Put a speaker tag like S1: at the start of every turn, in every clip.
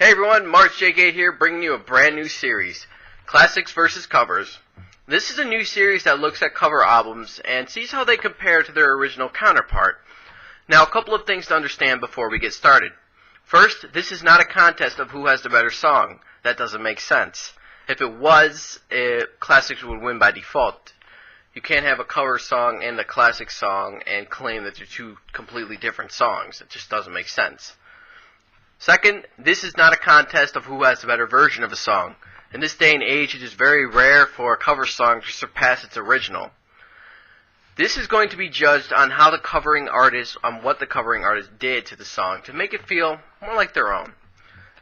S1: Hey everyone, March J. here, bringing you a brand new series, Classics vs. Covers. This is a new series that looks at cover albums and sees how they compare to their original counterpart. Now, a couple of things to understand before we get started. First, this is not a contest of who has the better song. That doesn't make sense. If it was, Classics would win by default. You can't have a cover song and a classic song and claim that they're two completely different songs. It just doesn't make sense. Second, this is not a contest of who has the better version of a song. In this day and age, it is very rare for a cover song to surpass its original. This is going to be judged on what the covering artist did to the song to make it feel more like their own.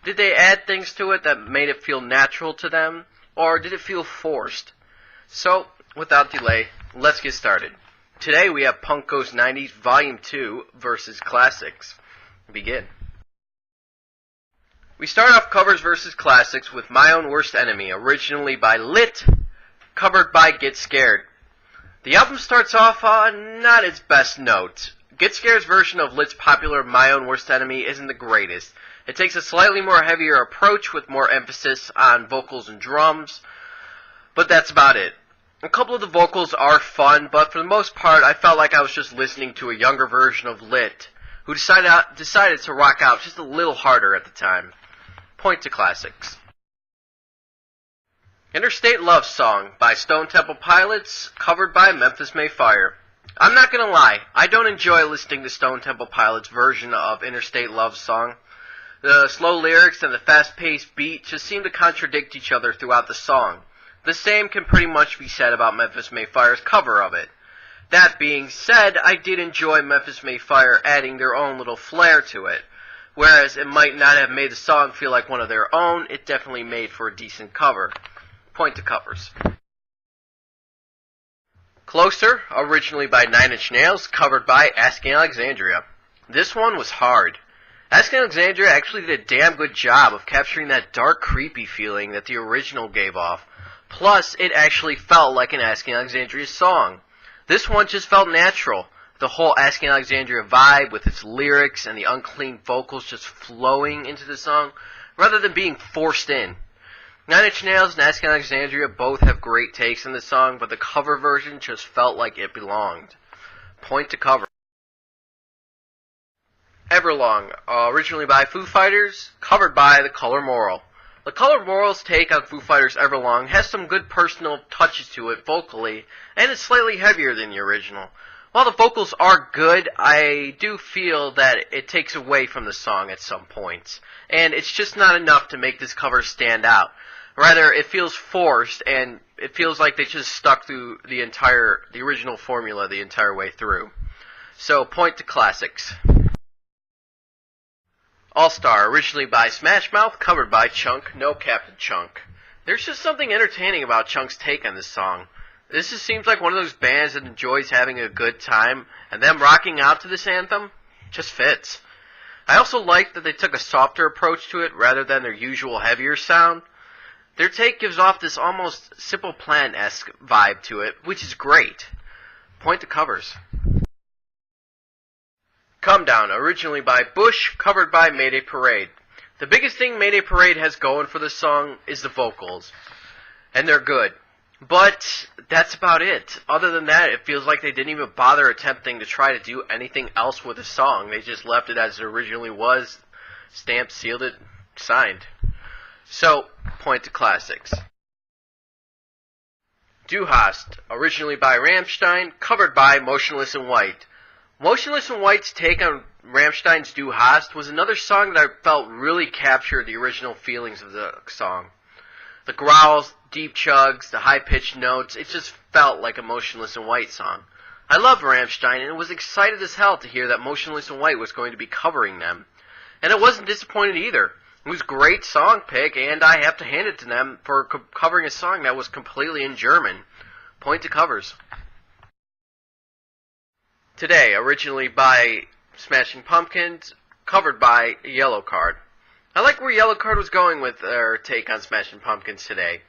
S1: Did they add things to it that made it feel natural to them, or did it feel forced? So, without delay, let's get started. Today we have Punk Goes 90's Vol.2 versus Classics. Begin. We start off covers versus classics with My Own Worst Enemy, originally by Lit, covered by Get Scared. The album starts off on not its best note. Get Scared's version of Lit's popular My Own Worst Enemy isn't the greatest. It takes a slightly more heavier approach with more emphasis on vocals and drums, but that's about it. A couple of the vocals are fun, but for the most part I felt like I was just listening to a younger version of Lit, who decided to rock out just a little harder at the time. Point to classics. Interstate Love Song by Stone Temple Pilots, covered by Memphis May Fire. I'm not gonna lie, I don't enjoy listening to Stone Temple Pilots' version of Interstate Love Song. The slow lyrics and the fast-paced beat just seem to contradict each other throughout the song. The same can pretty much be said about Memphis May Fire's cover of it. That being said, I did enjoy Memphis May Fire adding their own little flair to it. Whereas it might not have made the song feel like one of their own, it definitely made for a decent cover. Point to covers. Closer, originally by 9's, covered by Asking Alexandria. This one was hard. Asking Alexandria actually did a damn good job of capturing that dark, creepy feeling that the original gave off. Plus, it actually felt like an Asking Alexandria song. This one just felt natural. The whole Asking Alexandria vibe with its lyrics and the unclean vocals just flowing into the song rather than being forced in. 9's and Asking Alexandria both have great takes in the song, but the cover version just felt like it belonged. Point to cover. Everlong, originally by Foo Fighters, covered by The Color Moral. The Color Moral's take on Foo Fighters' Everlong has some good personal touches to it vocally, and it's slightly heavier than the original. While the vocals are good, I do feel that it takes away from the song at some points, and it's just not enough to make this cover stand out. Rather, it feels forced, and it feels like they just stuck through the original formula the entire way through. So, point to classics. All-Star, originally by Smash Mouth, covered by Chunk, no Captain Chunk. There's just something entertaining about Chunk's take on this song. This just seems like one of those bands that enjoys having a good time, and them rocking out to this anthem just fits. I also like that they took a softer approach to it rather than their usual heavier sound. Their take gives off this almost Simple Plan-esque vibe to it, which is great. Point to covers. Come Down, originally by Bush, covered by Mayday Parade. The biggest thing Mayday Parade has going for this song is the vocals, and they're good. But that's about it. Other than that, it feels like they didn't even bother attempting to try to do anything else with the song. They just left it as it originally was, stamped, sealed it, signed. So, point to classics. Du Hast, originally by Rammstein, covered by Motionless in White. Motionless in White's take on Rammstein's Du Hast was another song that I felt really captured the original feelings of the song. The growls, deep chugs, the high-pitched notes, it just felt like a Motionless in White song. I love Rammstein and was excited as hell to hear that Motionless in White was going to be covering them. And I wasn't disappointed either. It was a great song pick, and I have to hand it to them for covering a song that was completely in German. Point to covers. Today, originally by Smashing Pumpkins, covered by Yellow Card. I like where Yellow Card was going with their take on Smashing Pumpkins today.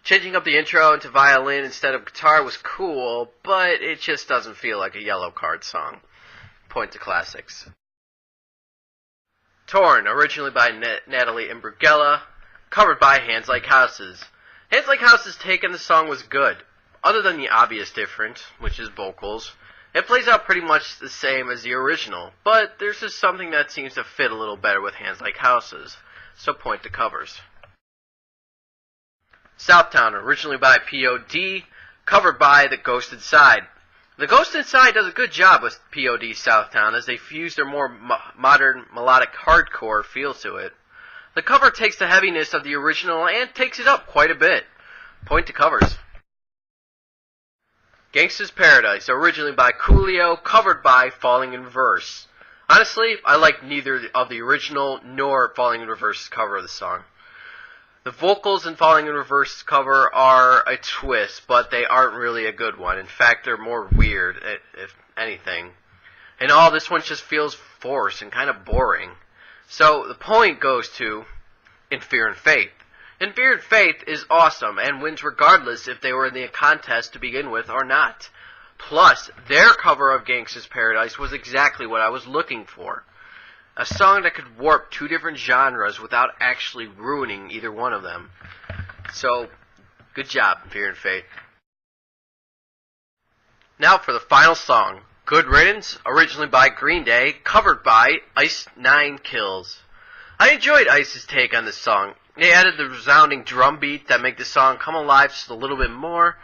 S1: Changing up the intro into violin instead of guitar was cool, but it just doesn't feel like a Yellow Card song. Point to classics. Torn, originally by Natalie Imbruglia, covered by Hands Like Houses. Hands Like Houses' take on the song was good, other than the obvious difference, which is vocals. It plays out pretty much the same as the original, but there's just something that seems to fit a little better with Hands Like Houses, so point to covers. Southtown, originally by P.O.D, covered by The Ghost Inside. The Ghost Inside does a good job with P.O.D. Southtown as they fuse their more modern melodic hardcore feel to it. The cover takes the heaviness of the original and takes it up quite a bit. Point to covers. Gangsta's Paradise, originally by Coolio, covered by Falling in Reverse. Honestly, I like neither of the original nor Falling in Reverse's cover of the song. The vocals in Falling in Reverse's cover are a twist, but they aren't really a good one. In fact, they're more weird, if anything. And all this one just feels forced and kind of boring. So the point goes to In Fear and Faith. In Fear and Faith is awesome and wins regardless if they were in the contest to begin with or not. Plus, their cover of Gangsta's Paradise was exactly what I was looking for. A song that could warp two different genres without actually ruining either one of them. So, good job, Fear and Faith. Now for the final song, Good Riddance, originally by Green Day, covered by Ice 9 Kills. I enjoyed Ice's take on this song. They added the resounding drum beat that make the song come alive just a little bit more,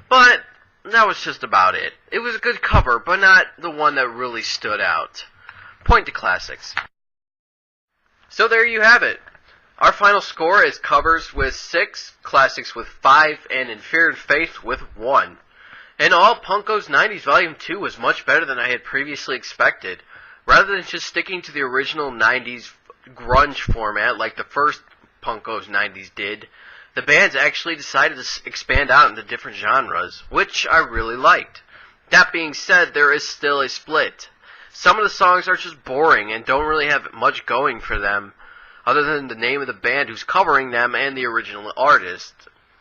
S1: but that was just about it. It was a good cover, but not the one that really stood out. Point to classics. So there you have it. Our final score is covers with 6, classics with 5, and In Fear and Faith with 1. In all, Punko's 90's Volume 2 was much better than I had previously expected. Rather than just sticking to the original 90's grunge format like the first Punko's 90's did, the bands actually decided to expand out into different genres, which I really liked. That being said, there is still a split. Some of the songs are just boring and don't really have much going for them, other than the name of the band who's covering them and the original artist.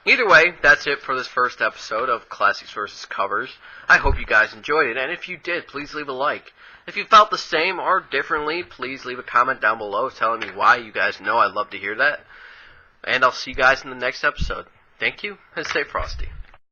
S1: Either way, that's it for this first episode of Classics vs. Covers. I hope you guys enjoyed it, and if you did, please leave a like. If you felt the same or differently, please leave a comment down below telling me why. You guys know I'd love to hear that. And I'll see you guys in the next episode. Thank you, and stay frosty.